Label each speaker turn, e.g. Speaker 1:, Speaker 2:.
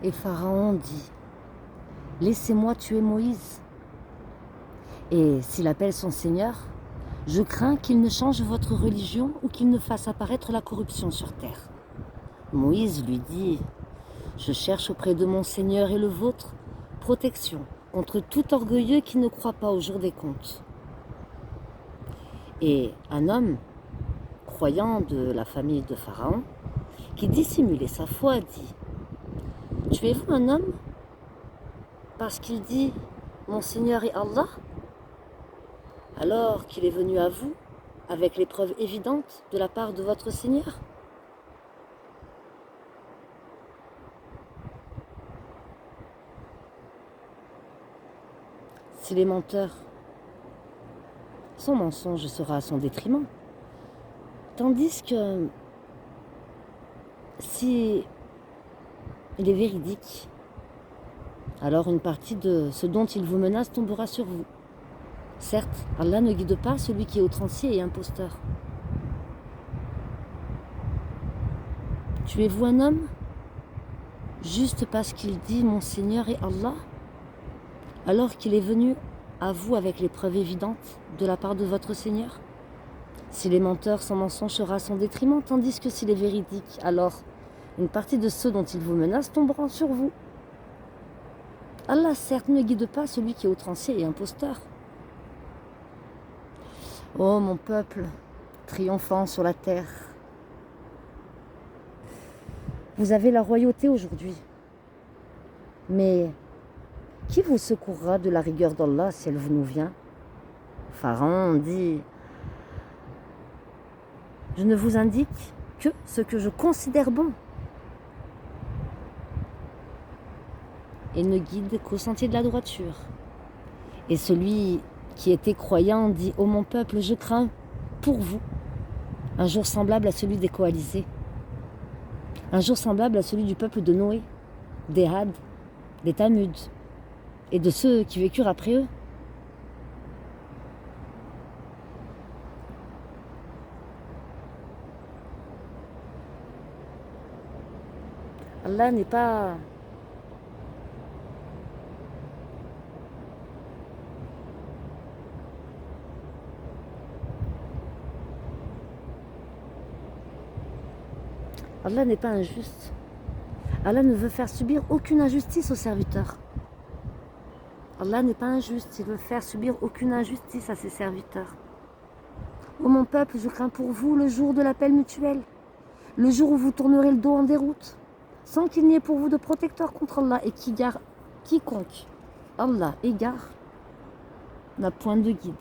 Speaker 1: Et Pharaon dit, laissez-moi tuer Moïse. Et s'il appelle son Seigneur, je crains qu'il ne change votre religion ou qu'il ne fasse apparaître la corruption sur terre. Moïse lui dit, je cherche auprès de mon Seigneur et le vôtre protection contre tout orgueilleux qui ne croit pas au jour des comptes. Et un homme, croyant de la famille de Pharaon, qui dissimulait sa foi, dit, tuez-vous un homme parce qu'il dit « Mon Seigneur est Allah » alors qu'il est venu à vous avec les preuves évidentes de la part de votre Seigneur? S'il est menteur, son mensonge sera à son détriment. Tandis que si il est véridique, alors une partie de ce dont il vous menace tombera sur vous. Certes, Allah ne guide pas celui qui est outrancier et imposteur. Tuez-vous un homme juste parce qu'il dit « Mon Seigneur est Allah » alors qu'il est venu à vous avec les preuves évidentes de la part de votre Seigneur? S'il est menteur, son mensonge sera à son détriment, tandis que s'il est véridique, alors une partie de ceux dont il vous menace tomberont sur vous. Allah, certes, ne guide pas celui qui est outrancier et imposteur. Ô mon peuple, triomphant sur la terre, vous avez la royauté aujourd'hui, mais qui vous secourra de la rigueur d'Allah si elle nous vient? Pharaon dit, je ne vous indique que ce que je considère bon et ne guide qu'au sentier de la droiture. Et celui qui était croyant dit, ô mon peuple, je crains pour vous un jour semblable à celui des coalisés, un jour semblable à celui du peuple de Noé, des Had, des Tamud et de ceux qui vécurent après eux. Allah n'est pas Allah n'est pas injuste. Allah ne veut faire subir aucune injustice aux serviteurs. Allah n'est pas injuste, il veut faire subir aucune injustice à ses serviteurs. Ô mon peuple, je crains pour vous le jour de l'appel mutuel, le jour où vous tournerez le dos en déroute, sans qu'il n'y ait pour vous de protecteur contre Allah, et quiconque Allah égare n'a point de guide.